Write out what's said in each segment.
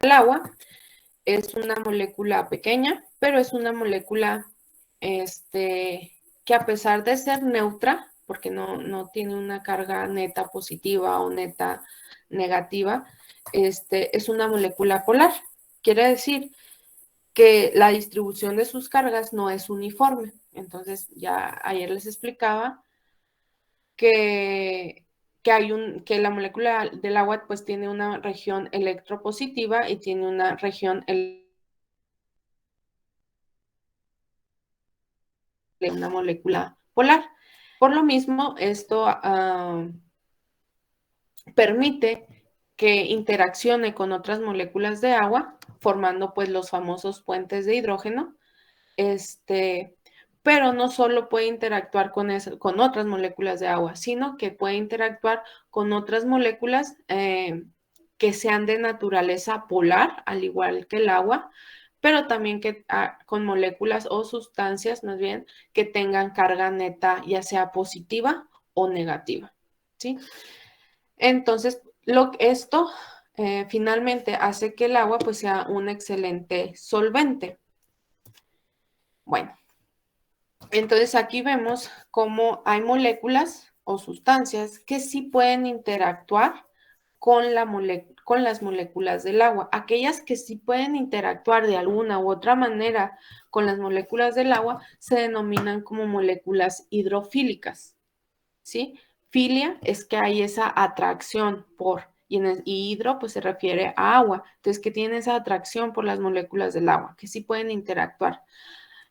El agua es una molécula pequeña, pero es una molécula que a pesar de ser neutra, porque no tiene una carga neta positiva o neta negativa, es una molécula polar. Quiere decir que la distribución de sus cargas no es uniforme. Entonces, ya ayer les explicaba que, que la molécula del agua pues tiene una región electropositiva y tiene una región de una molécula polar. Por lo mismo, esto permite que interaccione con otras moléculas de agua, formando pues los famosos puentes de hidrógeno. Pero no solo puede interactuar con otras moléculas de agua, sino que puede interactuar con otras moléculas que sean de naturaleza polar, al igual que el agua, pero también con moléculas o sustancias, más bien, que tengan carga neta, ya sea positiva o negativa, ¿sí? Entonces, esto finalmente hace que el agua pues sea un excelente solvente. Bueno, entonces aquí vemos cómo hay moléculas o sustancias que sí pueden interactuar con las moléculas del agua. Aquellas que sí pueden interactuar de alguna u otra manera con las moléculas del agua se denominan como moléculas hidrofílicas, ¿sí? Filia es que hay esa atracción y hidro pues se refiere a agua, entonces que tiene esa atracción por las moléculas del agua, que sí pueden interactuar.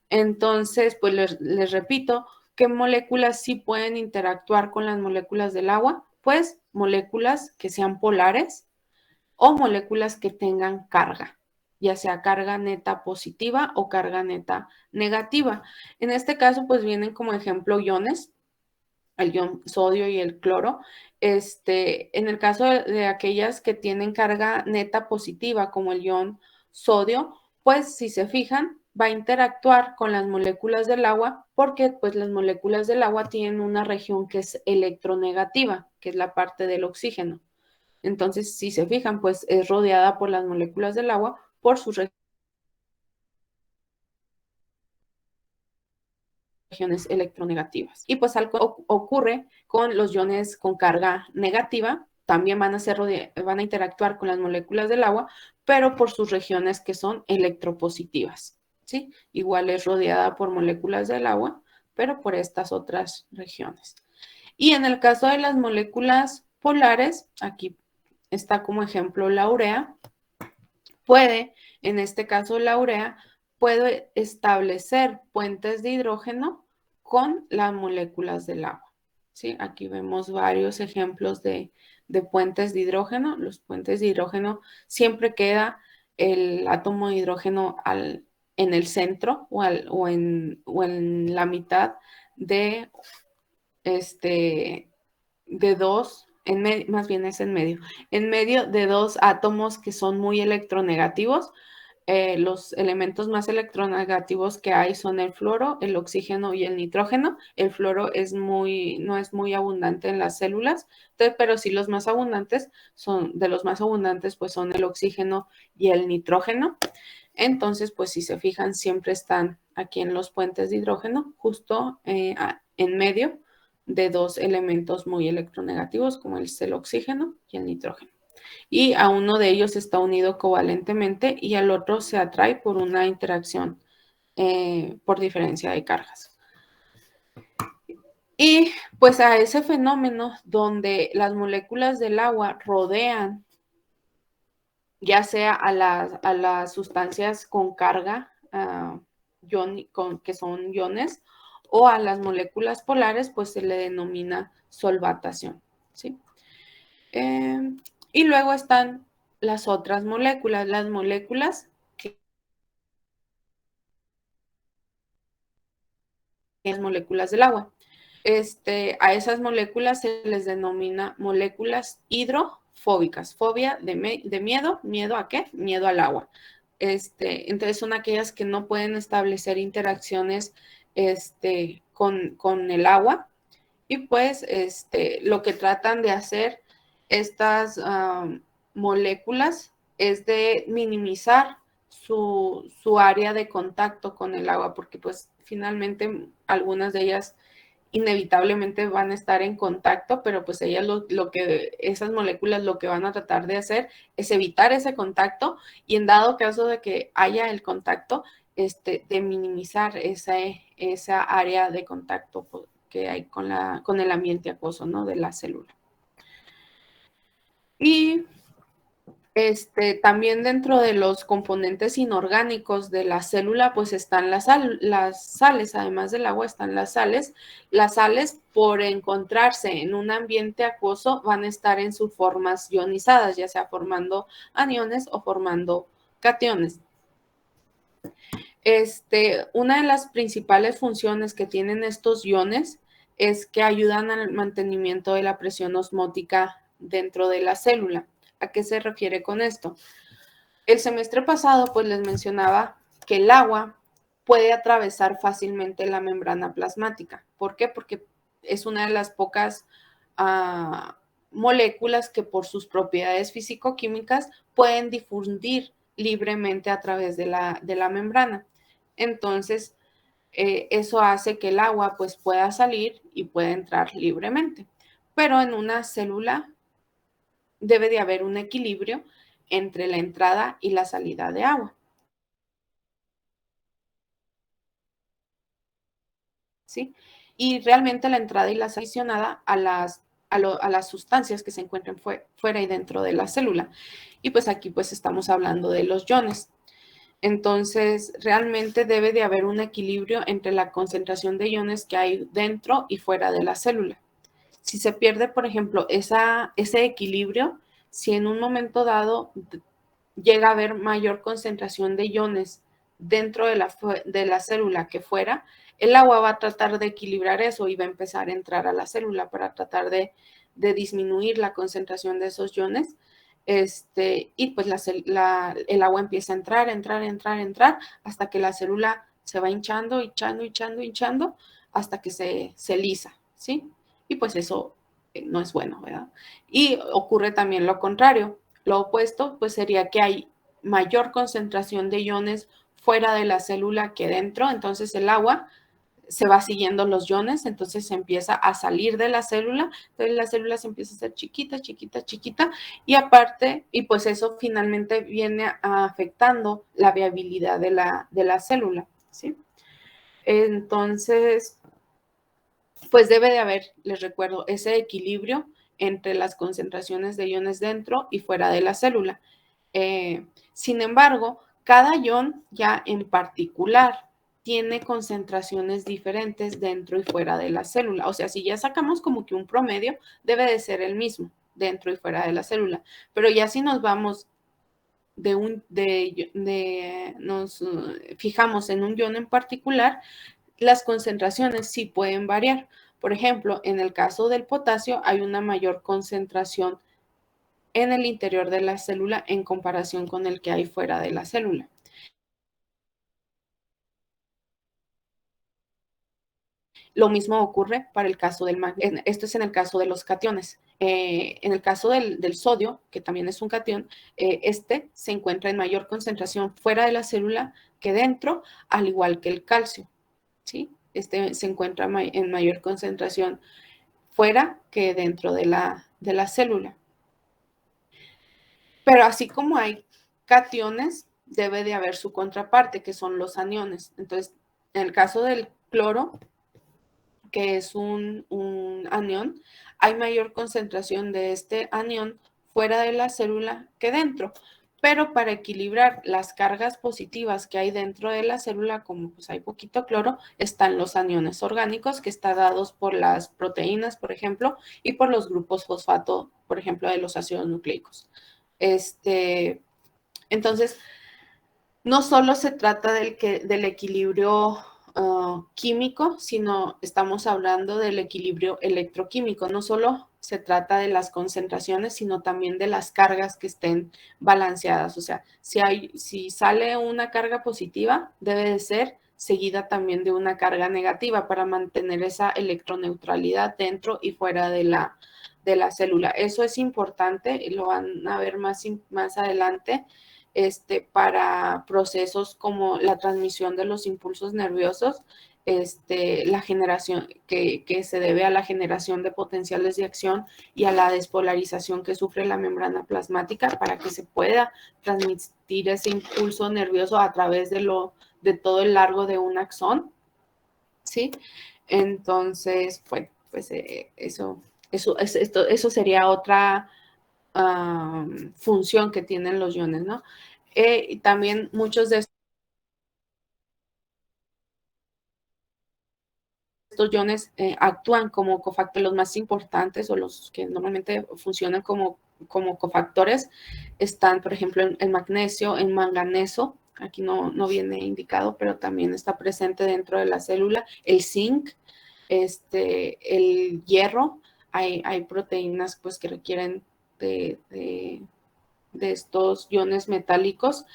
Entonces, pues les repito, ¿qué moléculas sí pueden interactuar con las moléculas del agua? Pues moléculas que sean polares o moléculas que tengan carga, ya sea carga neta positiva o carga neta negativa. En este caso, pues vienen como ejemplo iones, el ion sodio y el cloro. En el caso de aquellas que tienen carga neta positiva, como el ion sodio, pues si se fijan, va a interactuar con las moléculas del agua porque pues las moléculas del agua tienen una región que es electronegativa, que es la parte del oxígeno. Entonces, si se fijan, pues es rodeada por las moléculas del agua por sus regiones electronegativas. Y pues algo ocurre con los iones con carga negativa, también van a interactuar con las moléculas del agua, pero por sus regiones que son electropositivas, ¿sí? Igual es rodeada por moléculas del agua, pero por estas otras regiones. Y en el caso de las moléculas polares, aquí está como ejemplo la urea, en este caso la urea, puede establecer puentes de hidrógeno con las moléculas del agua, ¿sí? Aquí vemos varios ejemplos de puentes de hidrógeno. Los puentes de hidrógeno siempre queda el átomo de hidrógeno en el centro o en la mitad de, de dos, más bien es en medio de dos átomos que son muy electronegativos. Los elementos más electronegativos que hay son el fluoro, el oxígeno y el nitrógeno. El fluoro no es muy abundante en las células, entonces, pero sí los más abundantes pues son el oxígeno y el nitrógeno. Entonces, pues si se fijan, siempre están aquí en los puentes de hidrógeno, justo en medio de dos elementos muy electronegativos, como es el oxígeno y el nitrógeno. Y a uno de ellos está unido covalentemente y al otro se atrae por una interacción por diferencia de cargas. Y pues a ese fenómeno donde las moléculas del agua rodean ya sea a las sustancias con carga, que son iones, o a las moléculas polares, pues se le denomina solvatación, ¿sí? Y luego están las otras moléculas, las moléculas que las moléculas del agua. A esas moléculas se les denomina moléculas hidrofóbicas. Fobia de miedo. ¿Miedo a qué? Miedo al agua. Entonces son aquellas que no pueden establecer interacciones con el agua y pues lo que tratan de hacer estas moléculas es de minimizar su área de contacto con el agua, porque pues finalmente algunas de ellas inevitablemente van a estar en contacto, pero pues ellas esas moléculas lo que van a tratar de hacer es evitar ese contacto y en dado caso de que haya el contacto, de minimizar esa área de contacto que hay con el ambiente acuoso, ¿no? De la célula. Y también dentro de los componentes inorgánicos de la célula, pues están las sales, además del agua están las sales. Las sales, por encontrarse en un ambiente acuoso, van a estar en sus formas ionizadas, ya sea formando aniones o formando cationes. Una de las principales funciones que tienen estos iones es que ayudan al mantenimiento de la presión osmótica dentro de la célula. ¿A qué se refiere con esto? El semestre pasado, pues les mencionaba que el agua puede atravesar fácilmente la membrana plasmática. ¿Por qué? Porque es una de las pocas moléculas que por sus propiedades físico-químicas pueden difundir libremente a través de la membrana. Entonces, eso hace que el agua pues pueda salir y pueda entrar libremente. Pero en una célula debe de haber un equilibrio entre la entrada y la salida de agua. ¿Sí? Y realmente la entrada y la salida a las sustancias que se encuentran fuera y dentro de la célula. Y pues aquí pues estamos hablando de los iones. Entonces, realmente debe de haber un equilibrio entre la concentración de iones que hay dentro y fuera de la célula. Si se pierde, por ejemplo, ese equilibrio, si en un momento dado llega a haber mayor concentración de iones dentro de la célula que fuera, el agua va a tratar de equilibrar eso y va a empezar a entrar a la célula para tratar de disminuir la concentración de esos iones. Y pues el agua empieza a entrar, hasta que la célula se va hinchando, hasta que se lisa, ¿sí? Y pues eso no es bueno, ¿verdad? Y ocurre también lo contrario. Lo opuesto, pues sería que hay mayor concentración de iones fuera de la célula que dentro, entonces el agua se va siguiendo los iones, entonces se empieza a salir de la célula, entonces la célula se empieza a hacer chiquita, y aparte, y pues eso finalmente viene afectando la viabilidad de la célula, ¿sí? Entonces, pues debe de haber, les recuerdo, ese equilibrio entre las concentraciones de iones dentro y fuera de la célula. Sin embargo, cada ion ya en particular tiene concentraciones diferentes dentro y fuera de la célula. O sea, si ya sacamos como que un promedio, debe de ser el mismo dentro y fuera de la célula. Pero ya si nos vamos nos fijamos en un ion en particular, las concentraciones sí pueden variar. Por ejemplo, en el caso del potasio hay una mayor concentración en el interior de la célula en comparación con el que hay fuera de la célula. Lo mismo ocurre para el caso del magnesio. Esto es en el caso de los cationes. En el caso del sodio, que también es un catión, se encuentra en mayor concentración fuera de la célula que dentro, al igual que el calcio, ¿sí? Se encuentra en mayor concentración fuera que dentro de la célula. Pero así como hay cationes, debe de haber su contraparte, que son los aniones. Entonces, en el caso del cloro, que es un anión, hay mayor concentración de este anión fuera de la célula que dentro. Pero para equilibrar las cargas positivas que hay dentro de la célula, como pues hay poquito cloro, están los aniones orgánicos, que están dados por las proteínas, por ejemplo, y por los grupos fosfato, por ejemplo, de los ácidos nucleicos. Entonces, no solo se trata del equilibrio químico, sino estamos hablando del equilibrio electroquímico. No solo se trata de las concentraciones, sino también de las cargas que estén balanceadas. O sea, si sale una carga positiva, debe de ser seguida también de una carga negativa para mantener esa electroneutralidad dentro y fuera de la célula. Eso es importante, lo van a ver más adelante, para procesos como la transmisión de los impulsos nerviosos, la generación que se debe a la generación de potenciales de acción y a la despolarización que sufre la membrana plasmática para que se pueda transmitir ese impulso nervioso a través de todo el largo de un axón, ¿sí? Entonces, bueno, pues eso sería otra función que tienen los iones, ¿no? Y también muchos de estos iones actúan como cofactores, los más importantes o los que normalmente funcionan como cofactores están, por ejemplo, el magnesio, el manganeso, aquí no viene indicado, pero también está presente dentro de la célula, el zinc, el hierro, hay proteínas pues que requieren de estos iones metálicos.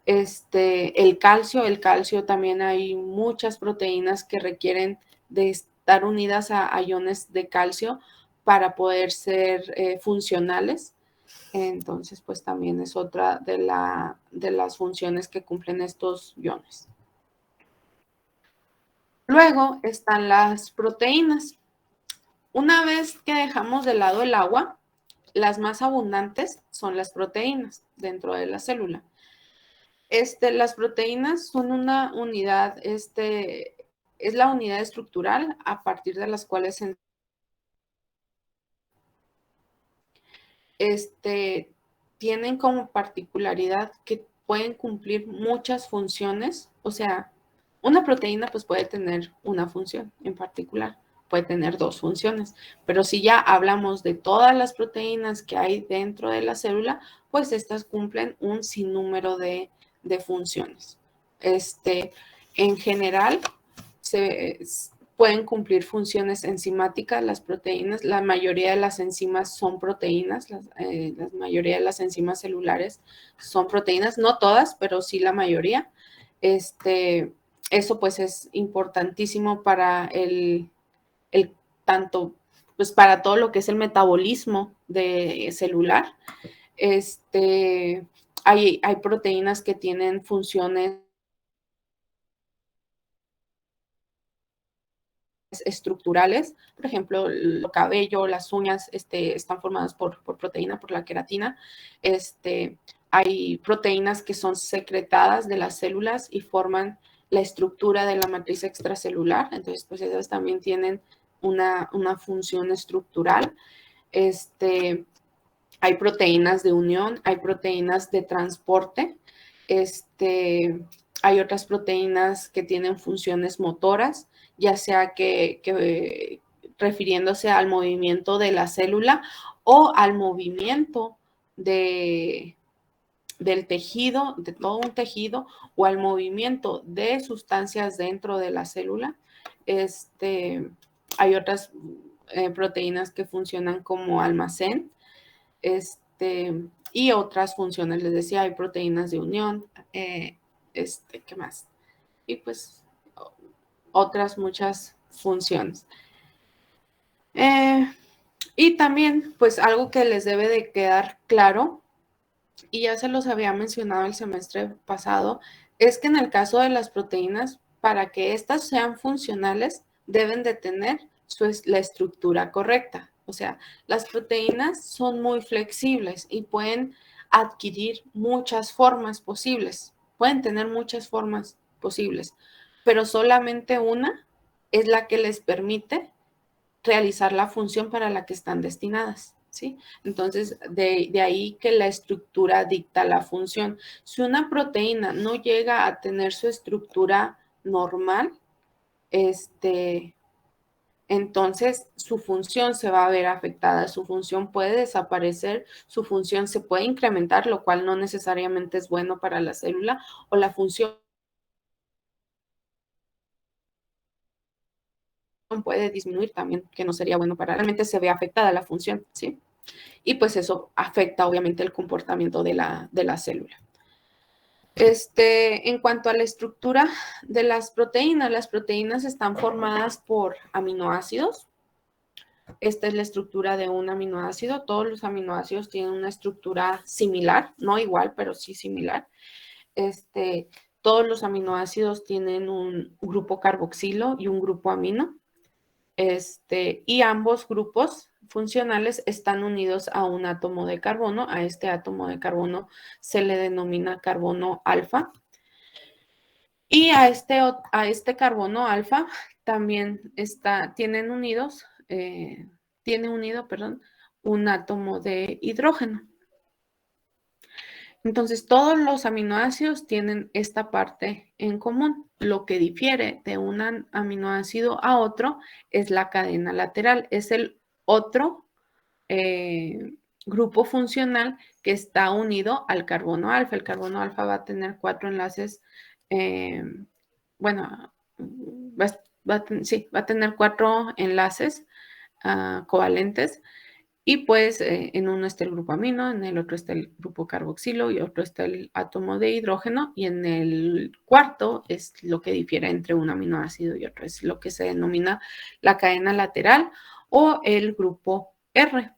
El calcio también hay muchas proteínas que requieren de estar unidas a iones de calcio para poder ser funcionales. Entonces, pues también es otra de las funciones que cumplen estos iones. Luego están las proteínas. Una vez que dejamos de lado el agua, las más abundantes son las proteínas dentro de la célula. Las proteínas son una unidad, es la unidad estructural a partir de las cuales tienen como particularidad que pueden cumplir muchas funciones. O sea, una proteína pues puede tener una función en particular, puede tener dos funciones, pero si ya hablamos de todas las proteínas que hay dentro de la célula, pues estas cumplen un sinnúmero de funciones. En general, se pueden cumplir funciones enzimáticas las proteínas. La mayoría de las enzimas son proteínas, la mayoría de las enzimas celulares son proteínas, no todas, pero sí la mayoría. Eso pues es importantísimo para el tanto, pues para todo lo que es el metabolismo celular. Hay proteínas que tienen funciones estructurales, por ejemplo, el cabello, las uñas están formadas por proteína, por la queratina. Hay proteínas que son secretadas de las células y forman la estructura de la matriz extracelular, entonces pues esas también tienen una función estructural. Hay proteínas de unión, hay proteínas de transporte, hay otras proteínas que tienen funciones motoras, ya sea que refiriéndose al movimiento de la célula o al movimiento del tejido, de todo un tejido, o al movimiento de sustancias dentro de la célula. Hay otras proteínas que funcionan como almacén, y otras funciones, les decía, hay proteínas de unión, ¿qué más? Y pues otras muchas funciones. Y también, pues algo que les debe de quedar claro, y ya se los había mencionado el semestre pasado, es que en el caso de las proteínas, para que éstas sean funcionales, deben de tener la estructura correcta. O sea, las proteínas son muy flexibles y pueden adquirir muchas formas posibles. Pueden tener muchas formas posibles, pero solamente una es la que les permite realizar la función para la que están destinadas, ¿sí? Entonces, de ahí que la estructura dicta la función. Si una proteína no llega a tener su estructura normal, entonces su función se va a ver afectada, su función puede desaparecer, su función se puede incrementar, lo cual no necesariamente es bueno para la célula, o la función puede disminuir también, que no sería bueno para realmente se ve afectada la función, ¿sí? Y pues eso afecta obviamente el comportamiento de la célula. En cuanto a la estructura de las proteínas están formadas por aminoácidos. Esta es la estructura de un aminoácido. Todos los aminoácidos tienen una estructura similar, no igual, pero sí similar. Todos los aminoácidos tienen un grupo carboxilo y un grupo amino. Y ambos grupos funcionales están unidos a un átomo de carbono. A este átomo de carbono se le denomina carbono alfa. Y a este carbono alfa también tiene unido, perdón, un átomo de hidrógeno. Entonces, todos los aminoácidos tienen esta parte en común. Lo que difiere de un aminoácido a otro es la cadena lateral. Es el otro grupo funcional que está unido al carbono alfa. El carbono alfa va a tener 4 enlaces, va a tener 4 enlaces covalentes. Y pues en uno está el grupo amino, en el otro está el grupo carboxilo y otro está el átomo de hidrógeno, y en el cuarto es lo que difiere entre un aminoácido y otro, es lo que se denomina la cadena lateral o el grupo R.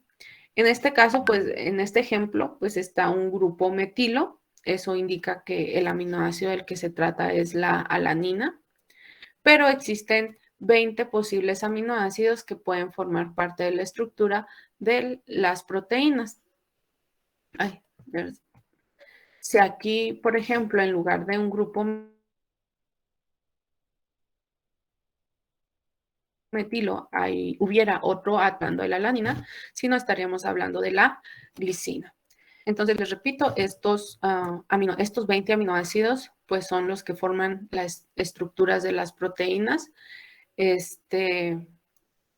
En este caso, pues en este ejemplo, pues está un grupo metilo. Eso indica que el aminoácido del que se trata es la alanina, pero existen 20 posibles aminoácidos que pueden formar parte de la estructura de las proteínas. Si aquí, por ejemplo, en lugar de un grupo metilo hubiera otro atando de la alanina, si no estaríamos hablando de la glicina. Entonces, les repito, estos 20 aminoácidos pues son los que forman las estructuras de las proteínas.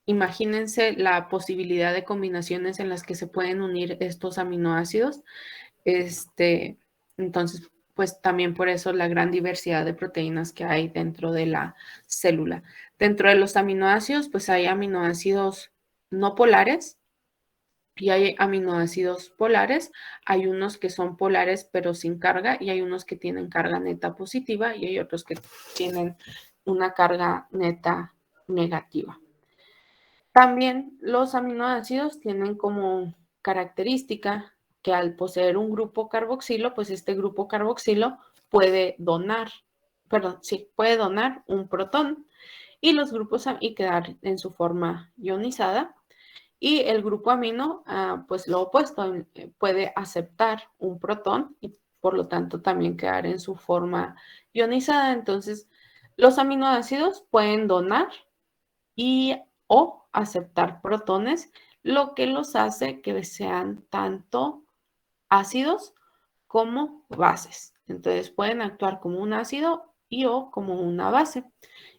Imagínense la posibilidad de combinaciones en las que se pueden unir estos aminoácidos. Entonces, pues también por eso la gran diversidad de proteínas que hay dentro de la célula. Dentro de los aminoácidos, pues hay aminoácidos no polares y hay aminoácidos polares. Hay unos que son polares pero sin carga, y hay unos que tienen carga neta positiva, y hay otros que tienen una carga neta negativa. También los aminoácidos tienen como característica que al poseer un grupo carboxilo, pues este grupo carboxilo puede donar un protón y los grupos y quedar en su forma ionizada. Y el grupo amino, pues lo opuesto, puede aceptar un protón y por lo tanto también quedar en su forma ionizada. Entonces, los aminoácidos pueden donar o aceptar protones, lo que los hace que sean tanto ácidos como bases. Entonces pueden actuar como un ácido o como una base.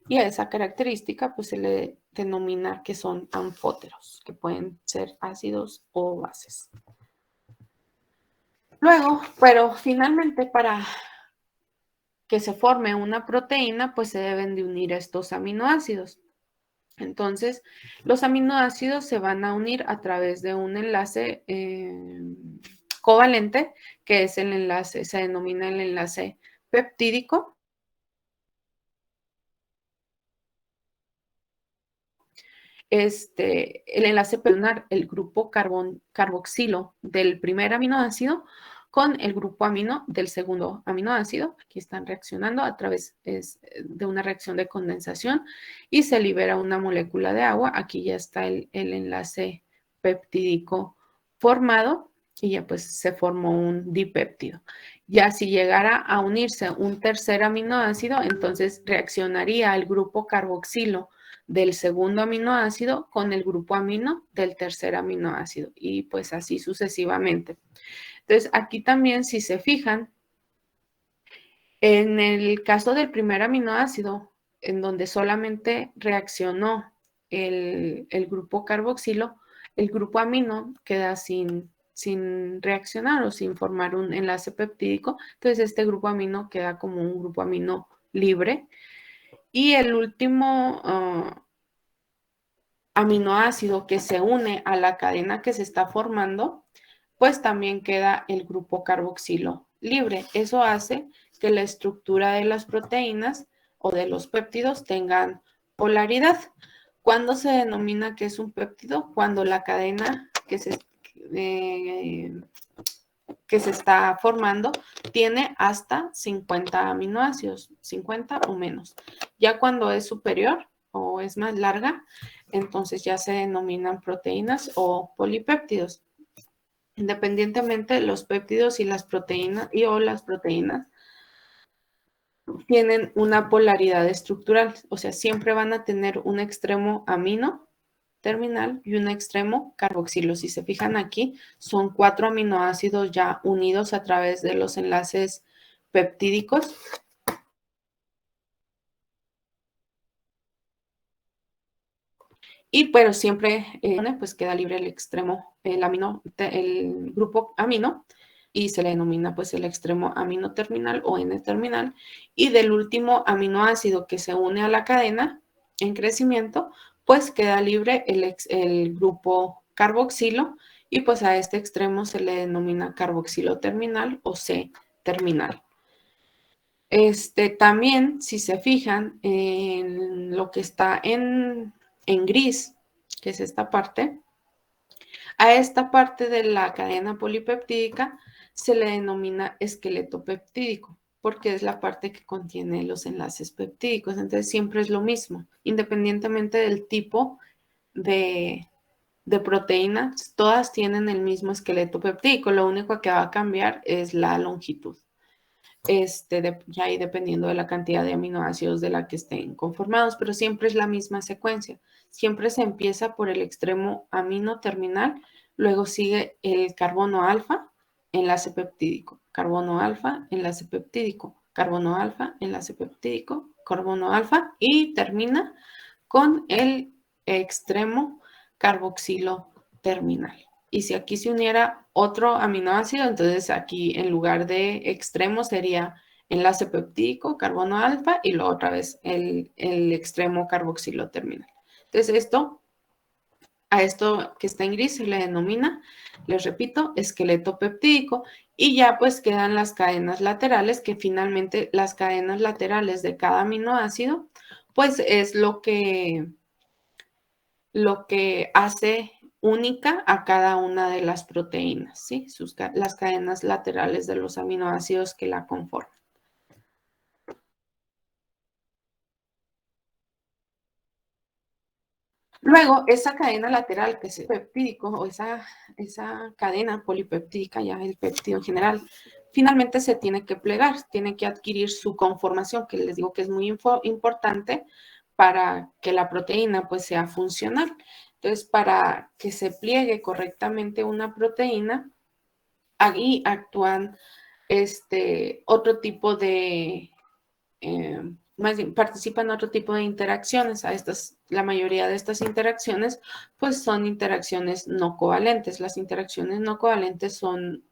Y a esa característica pues se le denomina que son anfóteros, que pueden ser ácidos o bases. Luego, pero finalmente para que se forme una proteína, pues se deben de unir estos aminoácidos. Entonces, los aminoácidos se van a unir a través de un enlace covalente, que es el enlace, se denomina el enlace peptídico. El enlace puede unir el grupo carboxilo del primer aminoácido con el grupo amino del segundo aminoácido. Aquí están reaccionando a través de una reacción de condensación y se libera una molécula de agua. Aquí ya está el enlace peptídico formado y ya pues se formó un dipéptido. Ya si llegara a unirse un tercer aminoácido, entonces reaccionaría el grupo carboxilo del segundo aminoácido con el grupo amino del tercer aminoácido y pues así sucesivamente. Entonces, aquí también, si se fijan, en el caso del primer aminoácido, en donde solamente reaccionó el grupo carboxilo, el grupo amino queda sin reaccionar o sin formar un enlace peptídico. Entonces, este grupo amino queda como un grupo amino libre. Y el último aminoácido que se une a la cadena que se está formando, pues también queda el grupo carboxilo libre. Eso hace que la estructura de las proteínas o de los péptidos tengan polaridad. ¿Cuándo se denomina que es un péptido? Cuando la cadena que se está formando tiene hasta 50 aminoácidos, 50 o menos. Ya cuando es superior o es más larga, entonces ya se denominan proteínas o polipéptidos. Independientemente, los péptidos y las proteínas tienen una polaridad estructural, o sea, siempre van a tener un extremo amino terminal y un extremo carboxilo. Si se fijan aquí, son 4 aminoácidos ya unidos a través de los enlaces peptídicos. Y pero siempre pues queda libre el extremo, el grupo amino, y se le denomina pues el extremo amino terminal o N-terminal. Y del último aminoácido que se une a la cadena en crecimiento, pues queda libre el grupo carboxilo, y pues a este extremo se le denomina carboxilo terminal o C-terminal. También, si se fijan en lo que está en gris, que es esta parte, a esta parte de la cadena polipeptídica se le denomina esqueleto peptídico, porque es la parte que contiene los enlaces peptídicos. Entonces siempre es lo mismo, independientemente del tipo de, de proteína, todas tienen el mismo esqueleto peptídico. Lo único que va a cambiar es la longitud. Ya ahí dependiendo de la cantidad de aminoácidos de la que estén conformados, pero siempre es la misma secuencia. Siempre se empieza por el extremo amino terminal, luego sigue el carbono alfa, enlace peptídico, carbono alfa, enlace peptídico, carbono alfa, enlace peptídico, carbono alfa, y termina con el extremo carboxilo terminal. Y si aquí se uniera otro aminoácido, entonces aquí en lugar de extremo sería enlace peptídico, carbono alfa, y luego otra vez el extremo carboxilo terminal. Entonces a esto que está en gris se le denomina, les repito, esqueleto peptídico, y ya pues quedan las cadenas laterales, que finalmente las cadenas laterales de cada aminoácido pues es lo que hace única a cada una de las proteínas, ¿sí? Las cadenas laterales de los aminoácidos que la conforman. Luego, esa cadena lateral, que es el peptídico, o esa cadena polipeptídica, ya el péptido en general, finalmente se tiene que plegar, tiene que adquirir su conformación, que les digo que es muy importante para que la proteína pues sea funcional. Entonces, para que se pliegue correctamente una proteína, ahí actúan otro tipo de, más bien, participan otro tipo de interacciones. La mayoría de estas interacciones, pues son interacciones no covalentes. Las interacciones no covalentes son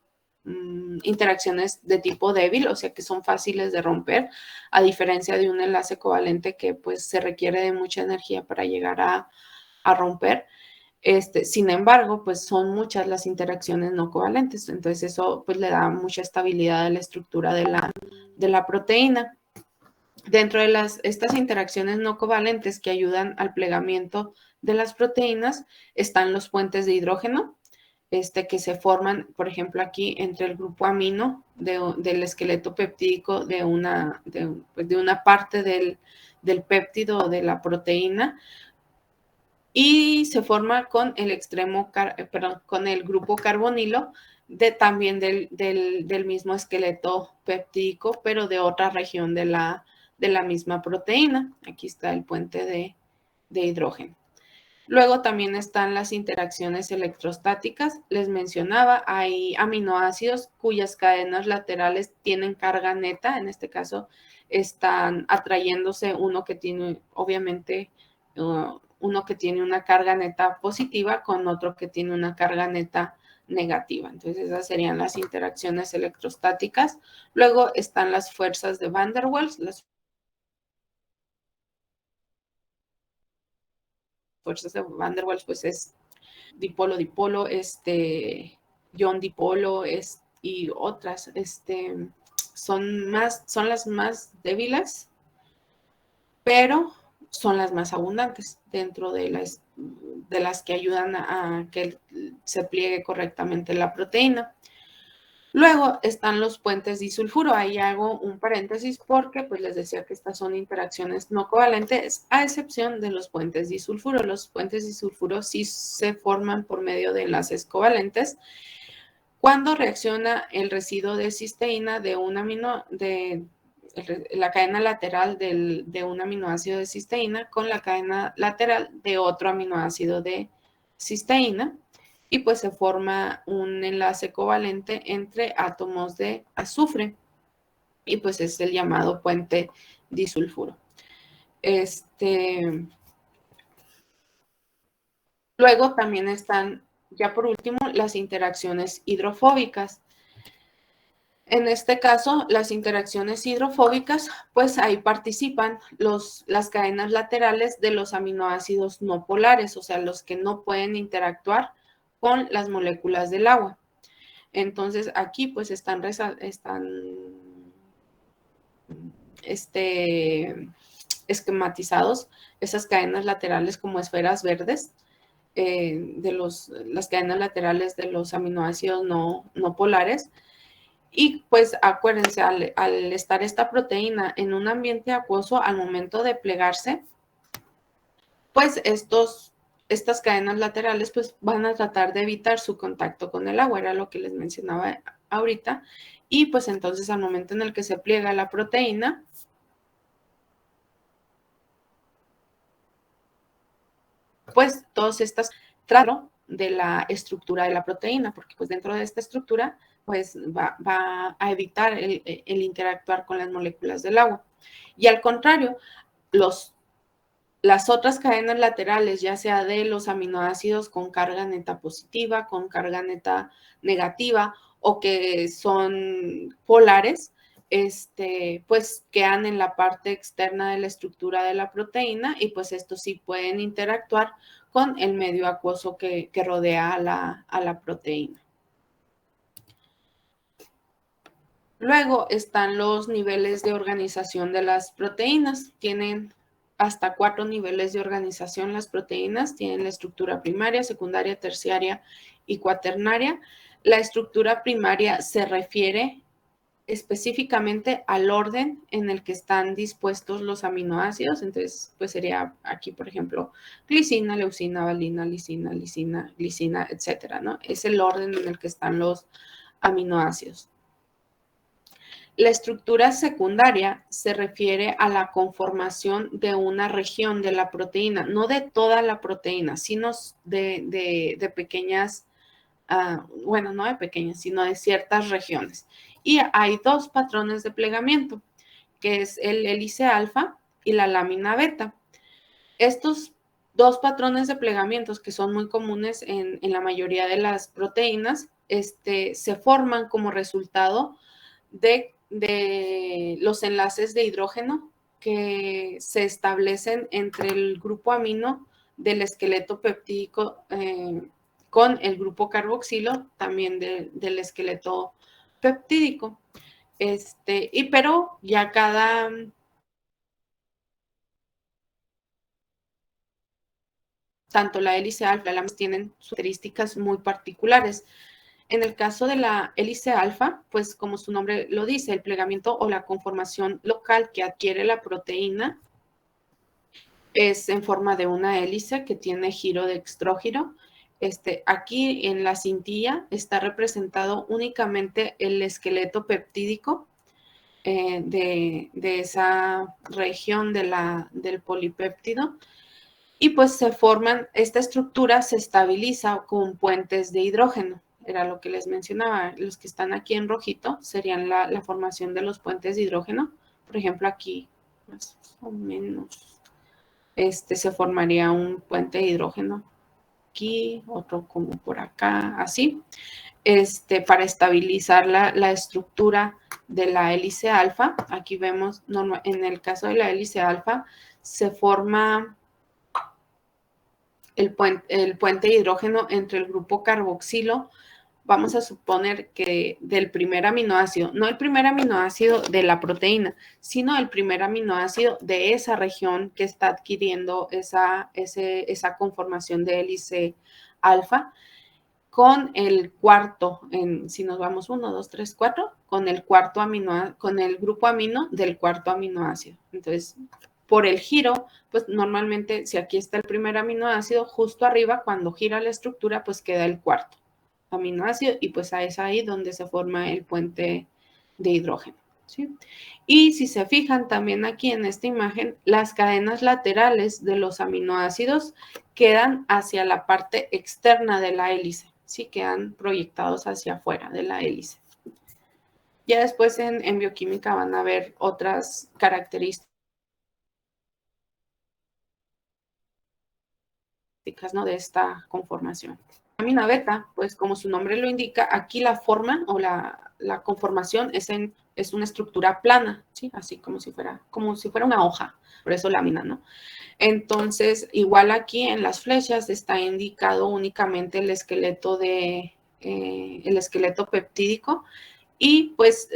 interacciones de tipo débil, o sea que son fáciles de romper, a diferencia de un enlace covalente que pues se requiere de mucha energía para llegar a romper. Sin embargo, pues son muchas las interacciones no covalentes, entonces eso pues le da mucha estabilidad a la estructura de la proteína. Dentro de estas interacciones no covalentes que ayudan al plegamiento de las proteínas están los puentes de hidrógeno, que se forman, por ejemplo, aquí entre el grupo amino del esqueleto peptídico de una parte del péptido o de la proteína, y se forma con el con el grupo carbonilo también del mismo esqueleto peptídico, pero de otra región de la misma proteína. Aquí está el puente de hidrógeno. Luego también están las interacciones electrostáticas. Les mencionaba, hay aminoácidos cuyas cadenas laterales tienen carga neta. En este caso están atrayéndose uno que tiene, obviamente, uno que tiene una carga neta positiva con otro que tiene una carga neta negativa. Entonces esas serían las interacciones electrostáticas. Luego están las fuerzas de Van der Waals. Las fuerzas de Van der Waals pues es dipolo-dipolo, ion dipolo, y otras, son las más débiles, pero son las más abundantes dentro de las que ayudan a que se pliegue correctamente la proteína. Luego están los puentes disulfuro. Ahí hago un paréntesis porque pues les decía que estas son interacciones no covalentes, a excepción de los puentes disulfuro. Los puentes disulfuro sí se forman por medio de enlaces covalentes cuando reacciona el residuo de cisteína de la cadena lateral de un aminoácido de cisteína con la cadena lateral de otro aminoácido de cisteína, y pues se forma un enlace covalente entre átomos de azufre, y pues es el llamado puente disulfuro. Luego también están, ya por último, las interacciones hidrofóbicas. En este caso, las interacciones hidrofóbicas, pues ahí participan las cadenas laterales de los aminoácidos no polares, o sea, los que no pueden interactuar con las moléculas del agua. Entonces, aquí pues están esquematizados esas cadenas laterales como esferas verdes, las cadenas laterales de los aminoácidos no polares. Y pues acuérdense, al estar esta proteína en un ambiente acuoso, al momento de plegarse, pues estas cadenas laterales pues van a tratar de evitar su contacto con el agua, era lo que les mencionaba ahorita. Y pues entonces al momento en el que se pliega la proteína, pues todas estas tratan de la estructura de la proteína, porque pues dentro de esta estructura pues va a evitar el interactuar con las moléculas del agua. Y al contrario, las otras cadenas laterales, ya sea de los aminoácidos con carga neta positiva, con carga neta negativa, o que son polares, pues quedan en la parte externa de la estructura de la proteína, y pues estos sí pueden interactuar con el medio acuoso que rodea a la proteína. Luego están los niveles de organización de las proteínas. Tienen hasta 4 niveles de organización las proteínas. Tienen la estructura primaria, secundaria, terciaria y cuaternaria. La estructura primaria se refiere específicamente al orden en el que están dispuestos los aminoácidos. Entonces, pues sería aquí, por ejemplo, glicina, leucina, valina, lisina, lisina, glicina, etcétera, ¿no? Es el orden en el que están los aminoácidos. La estructura secundaria se refiere a la conformación de una región de la proteína, no de toda la proteína, sino de pequeñas, bueno, no de pequeñas, sino de ciertas regiones. Y hay 2 patrones de plegamiento, que es el hélice alfa y la lámina beta. Estos 2 patrones de plegamientos, que son muy comunes en la mayoría de las proteínas, se forman como resultado de los enlaces de hidrógeno que se establecen entre el grupo amino del esqueleto peptídico con el grupo carboxilo, también del esqueleto peptídico. Pero ya tanto la hélice alfa y la tienen características muy particulares. En el caso de la hélice alfa, pues como su nombre lo dice, el plegamiento o la conformación local que adquiere la proteína es en forma de una hélice que tiene giro dextrógiro. Aquí en la cintilla está representado únicamente el esqueleto peptídico de esa región del polipéptido. Y pues esta estructura se estabiliza con puentes de hidrógeno. Era lo que les mencionaba. Los que están aquí en rojito serían la formación de los puentes de hidrógeno. Por ejemplo, aquí más o menos se formaría un puente de hidrógeno aquí, otro como por acá, así, para estabilizar la estructura de la hélice alfa. Aquí vemos, en el caso de la hélice alfa, se forma el puente de hidrógeno entre el grupo carboxilo vamos a suponer que del primer aminoácido, no el primer aminoácido de la proteína, sino el primer aminoácido de esa región que está adquiriendo esa conformación de hélice alfa, con el cuarto, si nos vamos 1, 2, 3, 4, con el con el grupo amino del cuarto aminoácido. Entonces, por el giro, pues normalmente si aquí está el primer aminoácido, justo arriba, cuando gira la estructura, pues queda el cuarto aminoácido y pues es ahí donde se forma el puente de hidrógeno, ¿sí? Y si se fijan también aquí en esta imagen, las cadenas laterales de los aminoácidos quedan hacia la parte externa de la hélice, ¿sí? Quedan proyectados hacia afuera de la hélice. Ya después en bioquímica van a ver otras características, ¿no?, de esta conformación. La lámina beta, pues como su nombre lo indica, aquí la forma o la conformación es una estructura plana, ¿sí? Así como si fuera una hoja, por eso lámina, ¿no? Entonces, igual aquí en las flechas está indicado únicamente el esqueleto peptídico, y pues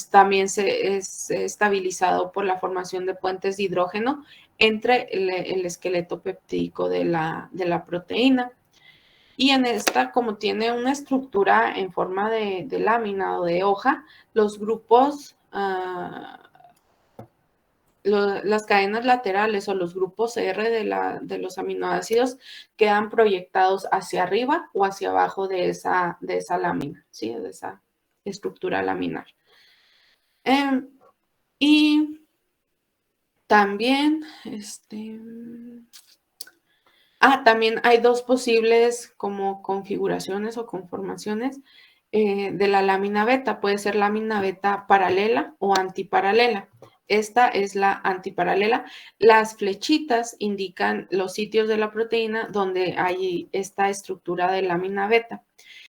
también es estabilizado por la formación de puentes de hidrógeno entre el esqueleto peptídico de la proteína. Y en esta, como tiene una estructura en forma de lámina o de hoja, los grupos, las cadenas laterales o los grupos R de los aminoácidos quedan proyectados hacia arriba o hacia abajo de esa lámina, ¿sí? De esa estructura laminar. Y también, también hay dos posibles como configuraciones o conformaciones de la lámina beta. Puede ser lámina beta paralela o antiparalela. Esta es la antiparalela. Las flechitas indican los sitios de la proteína donde hay esta estructura de lámina beta.